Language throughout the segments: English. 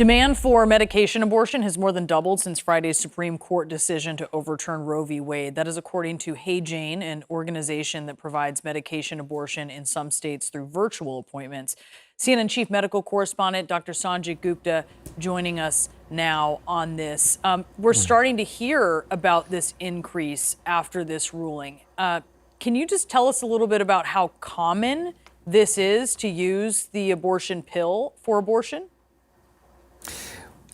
Demand for medication abortion has more than doubled since Friday's Supreme Court decision to overturn Roe v. Wade. That is according to Hey Jane, an organization that provides medication abortion in some states through virtual appointments. CNN chief medical correspondent Dr. Sanjay Gupta joining us now on this. We're starting to hear about this increase after this ruling. Can you just tell us a little bit about how common this is to use the abortion pill for abortion?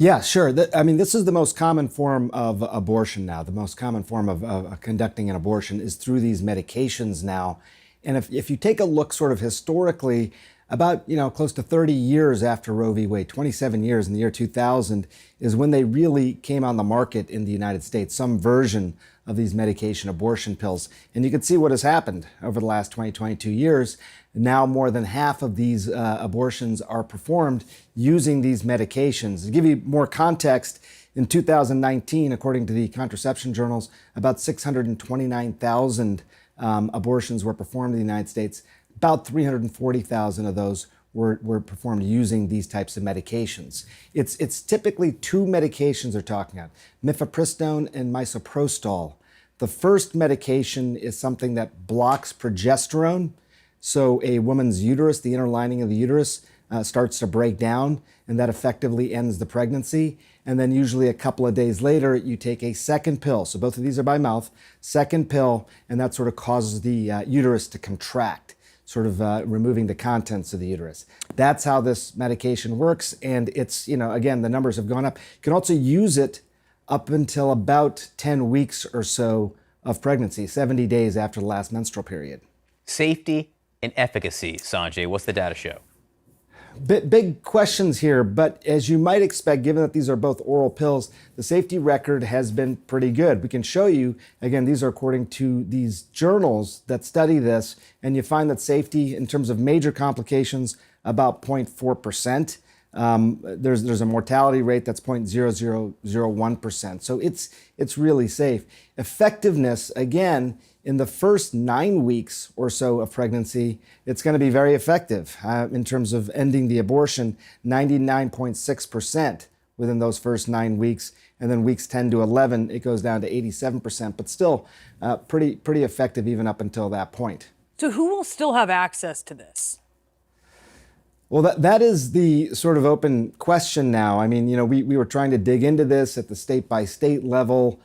Yeah, sure. This is the most common form of abortion now. The most common form of conducting an abortion is through these medications now. And if you take a look sort of historically, about, close to 30 years after Roe v. Wade, 27 years in the year 2000, is when they really came on the market in the United States, some version of these medication abortion pills. And you can see what has happened over the last 22 years. Now more than half of these abortions are performed using these medications. To give you more context, in 2019, according to the contraception journals, about 629,000 abortions were performed in the United States. About 340,000 of those were performed using these types of medications. It's typically two medications they're talking about, mifepristone and misoprostol. The first medication is something that blocks progesterone. So a woman's uterus, the inner lining of the uterus, starts to break down, and that effectively ends the pregnancy. And then usually a couple of days later, you take a second pill. So both of these are by mouth, second pill, and that sort of causes the uterus to contract, sort of removing the contents of the uterus. That's how this medication works. And it's, again, the numbers have gone up. You can also use it up until about 10 weeks or so of pregnancy, 70 days after the last menstrual period. Safety and efficacy, Sanjay, what's the data show? Big questions here, but as you might expect, given that these are both oral pills, the safety record has been pretty good. We can show you, again, these are according to these journals that study this, and you find that safety in terms of major complications, about 0.4%. There's a mortality rate that's 0.0001%. So it's really safe. Effectiveness, again, in the first 9 weeks or so of pregnancy, it's going to be very effective in terms of ending the abortion, 99.6% within those first 9 weeks. And then weeks 10 to 11, it goes down to 87%, but still pretty effective even up until that point. So who will still have access to this? Well, that is the sort of open question now. We were trying to dig into this at the state-by-state level.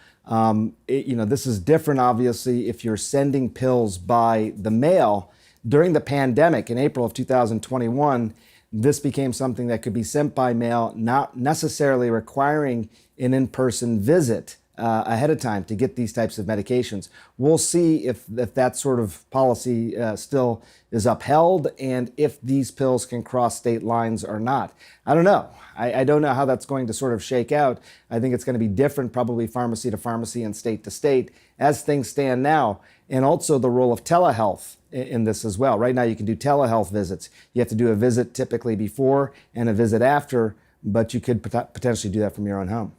This is different, obviously, if you're sending pills by the mail. During the pandemic in April of 2021, this became something that could be sent by mail, not necessarily requiring an in-person visit ahead of time to get these types of medications. We'll see if that sort of policy still is upheld and if these pills can cross state lines or not. I don't know. I don't know how that's going to sort of shake out. I think it's going to be different, probably pharmacy to pharmacy and state to state as things stand now. And also the role of telehealth in this as well. Right now you can do telehealth visits. You have to do a visit typically before and a visit after, but you could potentially do that from your own home.